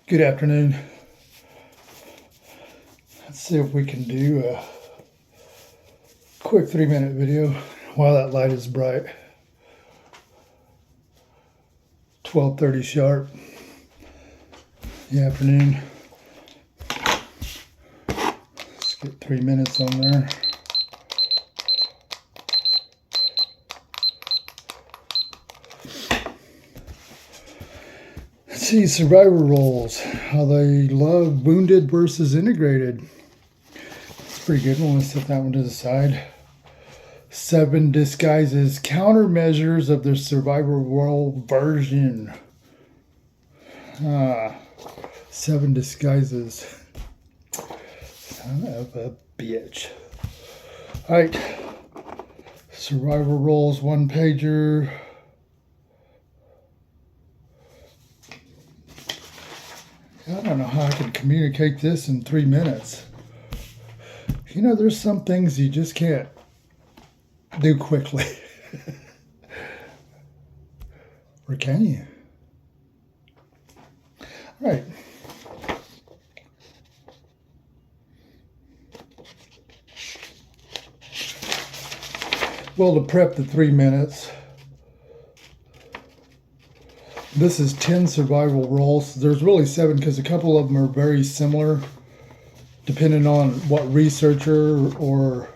Good afternoon. Let's see if we can do a quick 3-minute video while that light is bright. 12:30 sharp. The afternoon. Let's get 3 minutes on there. Let's see, survivor roles. How they love wounded versus integrated. It's a pretty good one. Let's set that one to the side. 7 disguises, countermeasures of the survivor role version. 7 disguises. Son of a bitch. Alright. Survivor roles, 1-pager. I don't know how I can communicate this in 3 minutes. You know, there's some things you just can't do quickly. Or can you? All right. Well, to prep the 3 minutes, this is 10 survival roles. There's really 7 because a couple of them are very similar, depending on what researcher or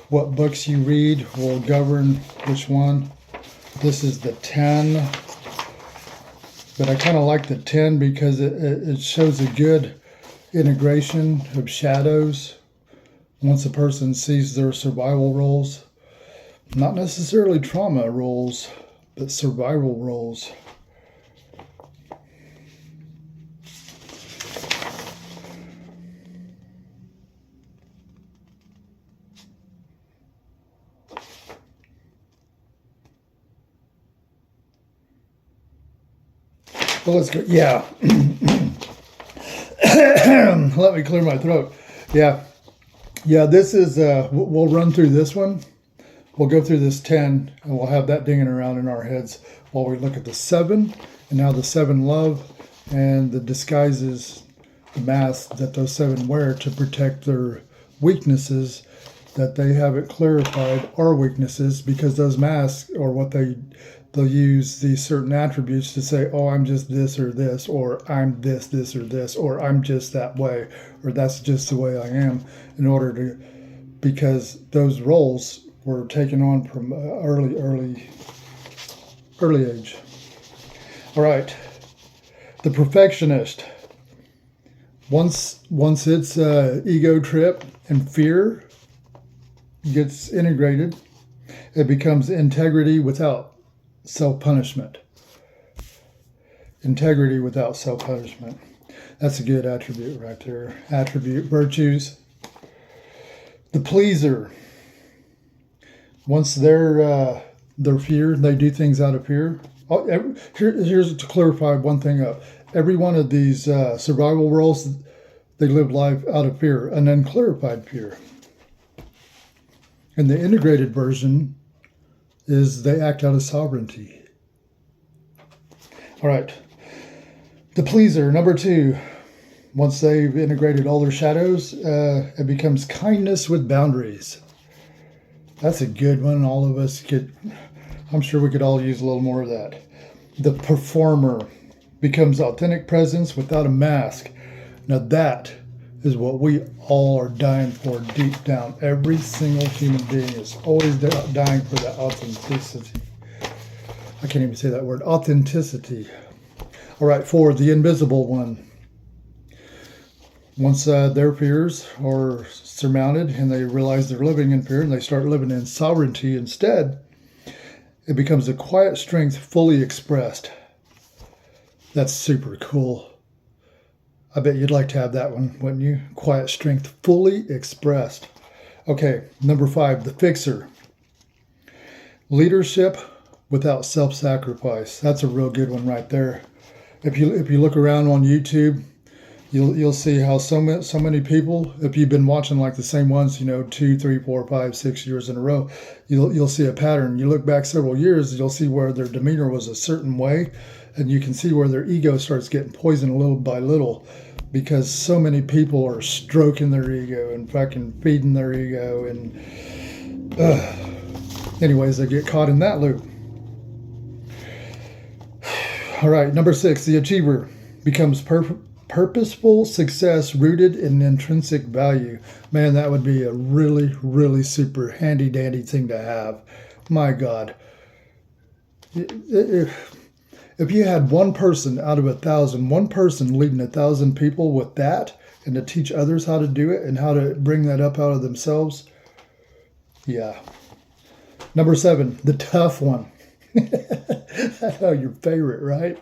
what books you read will govern which one. This is the 10, but I kind of like the 10 because it shows a good integration of shadows once a person sees their survival roles. Not necessarily trauma roles, but survival roles. Well, let's go. Yeah. Let me clear my throat. Yeah. Yeah, this is, we'll run through this one. We'll go through this 10, and we'll have that dinging around in our heads while we look at the 7, and now the 7 love, and the disguises, the masks that those 7 wear to protect their weaknesses that they haven't clarified are weaknesses, because those masks are what they'll use these certain attributes to say, oh, I'm just this or this, or I'm this or this, or I'm just that way, or that's just the way I am, in order to, because those roles were taken on from early age. All right, the perfectionist. Once its ego trip and fear gets integrated, it becomes integrity without self-punishment. Integrity without self-punishment. That's a good attribute right there. Attribute, virtues. The pleaser. Once they're fear, they do things out of fear. Here's to clarify one thing up. Every one of these survival roles, they live life out of fear, an unclarified fear. And the integrated version is they act out of sovereignty. All right. The pleaser, number 2. Once they've integrated all their shadows, it becomes kindness with boundaries. That's a good one. All of us I'm sure we could all use a little more of that. The performer becomes authentic presence without a mask. Now that is what we all are dying for deep down. Every single human being is always dying for that authenticity. I can't even say that word, authenticity. All right, 4, the invisible one. Once their fears are surmounted and they realize they're living in fear and they start living in sovereignty instead, it becomes a quiet strength fully expressed. That's super cool. I bet you'd like to have that one, wouldn't you? Quiet strength fully expressed. Okay, number 5, the fixer. Leadership without self-sacrifice. That's a real good one right there. If you look around on YouTube, you'll see how so many people, if you've been watching like the same ones, 2, 3, 4, 5, 6 years in a row, you'll see a pattern. You look back several years, you'll see where their demeanor was a certain way, And you can see where their ego starts getting poisoned little by little, because so many people are stroking their ego and fucking feeding their ego. And anyways, they get caught in that loop. All right, number 6, the achiever becomes purposeful success rooted in intrinsic value. Man, that would be a really, really super handy dandy thing to have. My God. If you had one person out of 1,000, one person leading 1,000 people with that, and to teach others how to do it and how to bring that up out of themselves, yeah. Number 7, the tough one. I know, your favorite, right?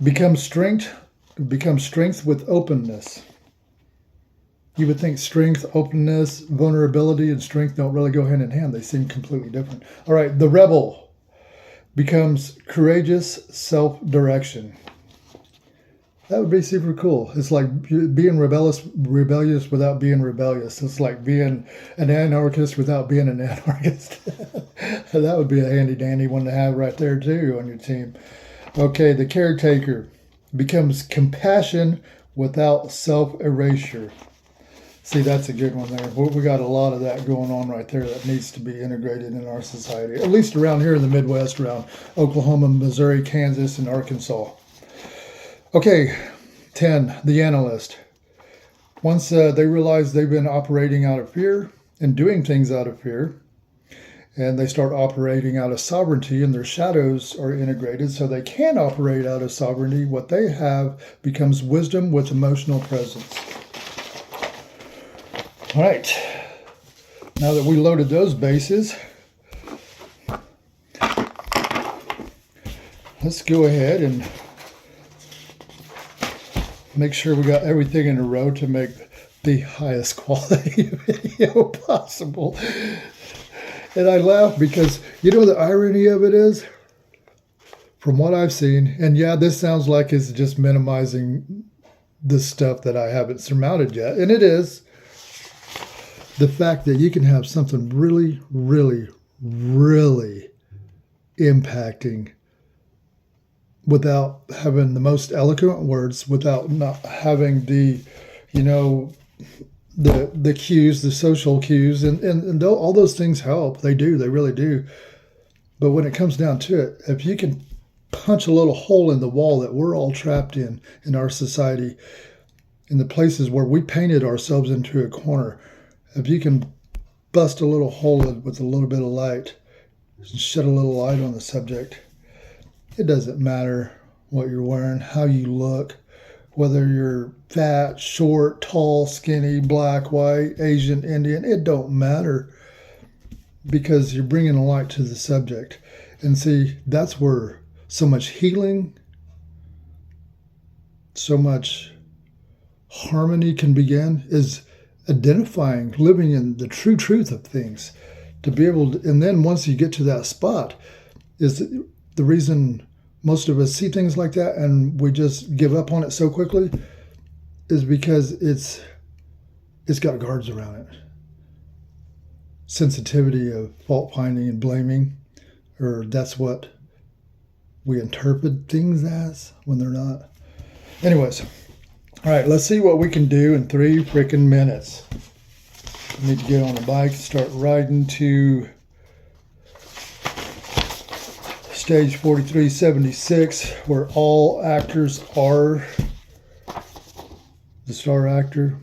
Become strength with openness. You would think strength, openness, vulnerability, and strength don't really go hand in hand. They seem completely different. All right, the rebel becomes courageous self-direction. That would be super cool. It's like being rebellious without being rebellious. It's like being an anarchist without being an anarchist. That would be a handy dandy one to have right there too on your team. Okay, the caretaker becomes compassion without self-erasure. See, that's a good one there. We got a lot of that going on right there that needs to be integrated in our society, at least around here in the Midwest, around Oklahoma, Missouri, Kansas, and Arkansas. Okay, 10, the analyst. Once they realize they've been operating out of fear and doing things out of fear, and they start operating out of sovereignty, and their shadows are integrated so they can operate out of sovereignty, what they have becomes wisdom with emotional presence. All right, now that we loaded those bases, let's go ahead and make sure we got everything in a row to make the highest quality video possible. And I laugh because, you know, the irony of it is, from what I've seen, and yeah, this sounds like it's just minimizing the stuff that I haven't surmounted yet, and it is, the fact that you can have something really, really, really impacting without having the most eloquent words, without not having the, you know, the cues, the social cues, and all those things help. They do, they really do. But when it comes down to it, if you can punch a little hole in the wall that we're all trapped in our society, in the places where we painted ourselves into a corner, if you can bust a little hole with a little bit of light, and shed a little light on the subject, it doesn't matter what you're wearing, how you look, whether you're fat, short, tall, skinny, black, white, Asian, Indian, it don't matter, because you're bringing a light to the subject. And see, that's where so much healing, so much harmony can begin, is identifying, living in the true truth of things. To be able to, and then once you get to that spot, is the reason most of us see things like that and we just give up on it so quickly, is because it's got guards around it. Sensitivity of fault finding and blaming, or that's what we interpret things as when they're not. Anyways, all right, let's see what we can do in 3 freaking minutes. I need to get on the bike and start riding to stage 4376, where all actors are the star actor.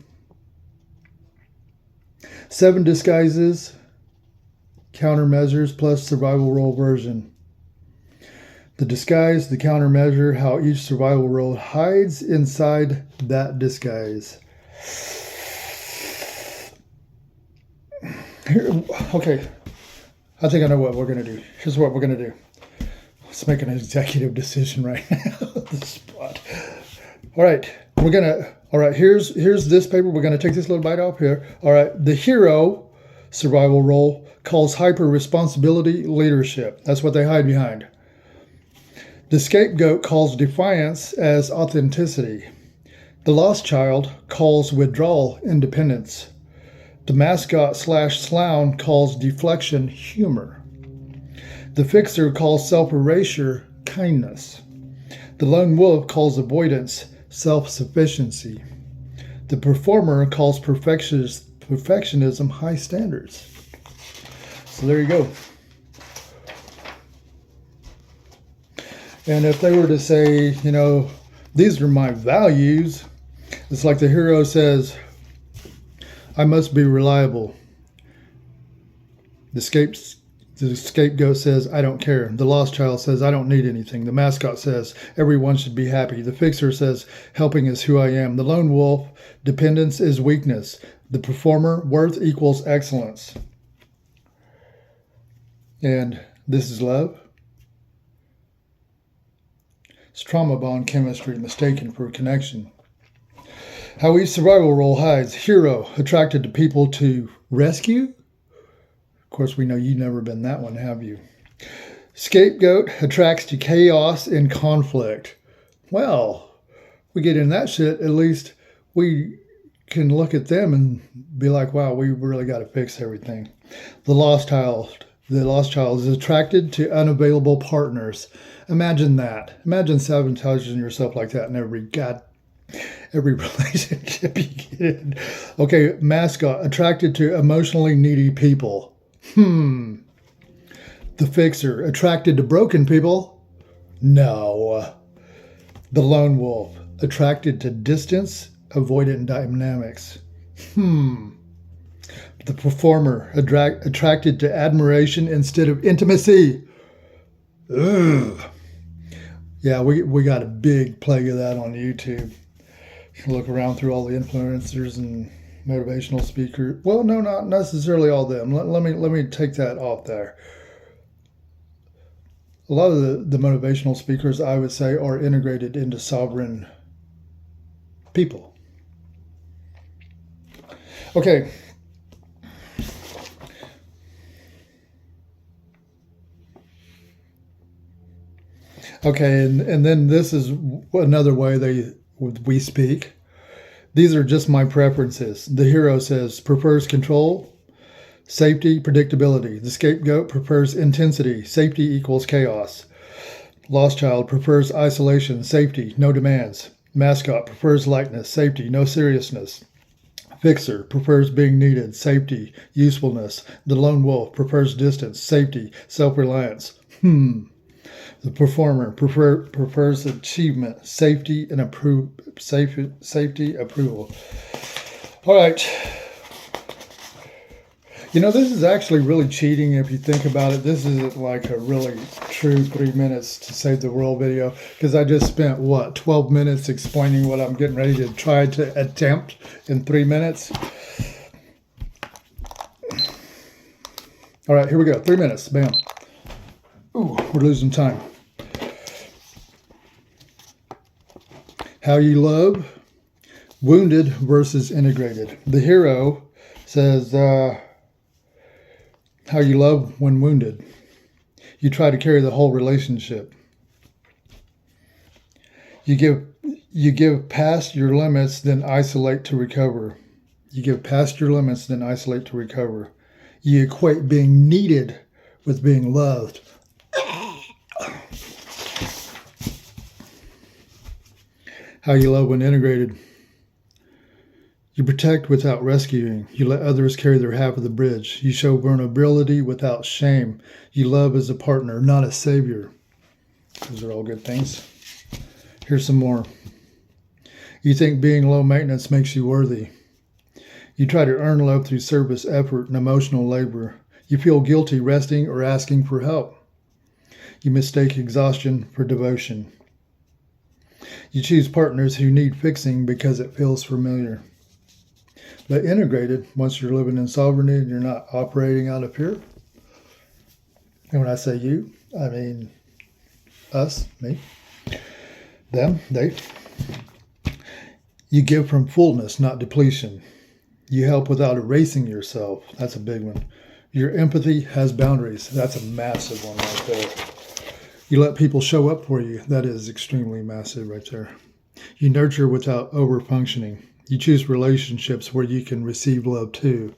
7 disguises, countermeasures, plus survival role version. The disguise, the countermeasure, how each survival role hides inside that disguise. Here, okay, I think I know what we're going to do. Here's what we're going to do. Let's make an executive decision right now on the spot. All right, here's this paper. We're going to take this little bite off here. All right, the hero survival role calls hyper responsibility leadership. That's what they hide behind. The scapegoat calls defiance as authenticity. The lost child calls withdrawal independence. The mascot / clown calls deflection humor. The fixer calls self-erasure kindness. The lone wolf calls avoidance self-sufficiency. The performer calls perfectionism high standards. So there you go. And if they were to say, these are my values, it's like the hero says, I must be reliable. The scapegoat says, I don't care. The lost child says, I don't need anything. The mascot says, everyone should be happy. The fixer says, helping is who I am. The lone wolf, dependence is weakness. The performer, worth equals excellence. And this is love. It's trauma bond chemistry mistaken for connection. How each survival role hides. Hero, attracted to people to rescue. Of course, we know you've never been that one, have you? Scapegoat attracts to chaos and conflict. Well, we get in that shit, at least we can look at them and be like, wow, we really got to fix everything. The lost child is attracted to unavailable partners. Imagine that. Imagine sabotaging yourself like that in every relationship you get in. Okay, mascot, attracted to emotionally needy people. The fixer, attracted to broken people? No. The lone wolf, attracted to distance, avoidant dynamics. The performer, attracted to admiration instead of intimacy. Ugh. Yeah, we got a big plague of that on YouTube. You can look around through all the influencers and motivational speakers. Well, no, not necessarily all of them. Let me take that off there. A lot of the motivational speakers, I would say, are integrated into sovereign people. Okay. Okay, and then this is another way we speak. These are just my preferences. The hero says, prefers control, safety, predictability. The scapegoat prefers intensity, safety equals chaos. Lost child prefers isolation, safety, no demands. Mascot prefers lightness, safety, no seriousness. Fixer prefers being needed, safety, usefulness. The lone wolf prefers distance, safety, self-reliance. The performer prefers achievement, safety, and safety, approval. All right. This is actually really cheating if you think about it. This isn't like a really true 3 minutes to save the world video, because I just spent, 12 minutes explaining what I'm getting ready to try to attempt in 3 minutes. All right, here we go. 3 minutes. Bam. Ooh, we're losing time. How you love, wounded versus integrated. The hero says, how you love when wounded. You try to carry the whole relationship. You give past your limits, then isolate to recover. You give past your limits, then isolate to recover. You equate being needed with being loved. How you love when integrated. You protect without rescuing. You let others carry their half of the bridge. You show vulnerability without shame. You love as a partner, not a savior. Those are all good things. Here's some more. You think being low maintenance makes you worthy. You try to earn love through service, effort, and emotional labor. You feel guilty resting or asking for help. You mistake exhaustion for devotion. You choose partners who need fixing because it feels familiar. But integrated, once you're living in sovereignty and you're not operating out of fear. And when I say you, I mean us, me, them, they. You give from fullness, not depletion. You help without erasing yourself. That's a big one. Your empathy has boundaries. That's a massive one right there. You let people show up for you. That is extremely massive right there. You nurture without over-functioning. You choose relationships where you can receive love too.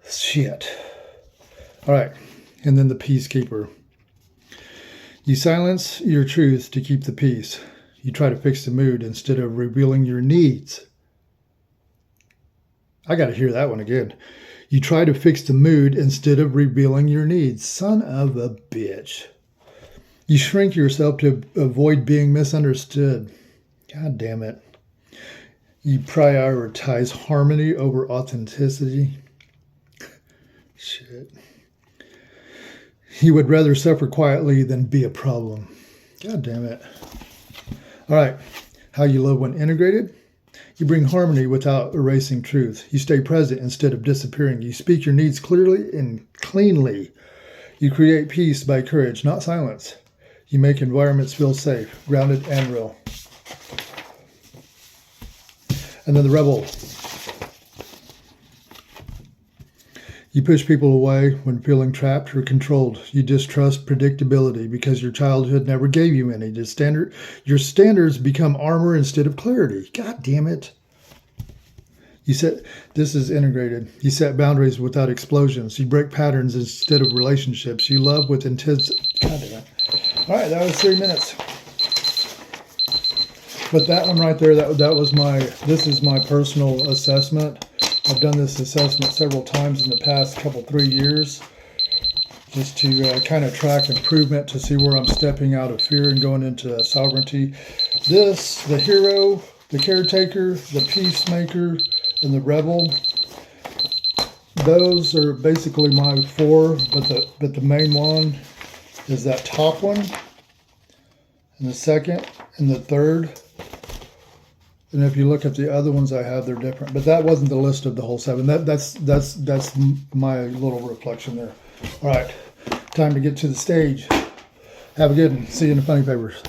Shit. All right. And then the peacekeeper. You silence your truth to keep the peace. You try to fix the mood instead of revealing your needs. I got to hear that one again. You try to fix the mood instead of revealing your needs. Son of a bitch. You shrink yourself to avoid being misunderstood. God damn it. You prioritize harmony over authenticity. Shit. You would rather suffer quietly than be a problem. God damn it. All right. How you love when integrated. You bring harmony without erasing truth. You stay present instead of disappearing. You speak your needs clearly and cleanly. You create peace by courage, not silence. You make environments feel safe, grounded, and real. And then the rebel. You push people away when feeling trapped or controlled. You distrust predictability because your childhood never gave you any. Your standards become armor instead of clarity. God damn it. This is integrated. You set boundaries without explosions. You break patterns instead of relationships. You love with intense. God damn it. All right, that was 3 minutes. But that one right there, this is my personal assessment. I've done this assessment several times in the past 3 years, just to kind of track improvement, to see where I'm stepping out of fear and going into sovereignty. The hero, the caretaker, the peacemaker, and the rebel, those are basically my 4, but the main one is that top one, and the second, and the third. And if you look at the other ones I have, they're different. But that wasn't the list of the whole 7. That's my little reflection there. All right, time to get to the stage. Have a good one. See you in the funny papers.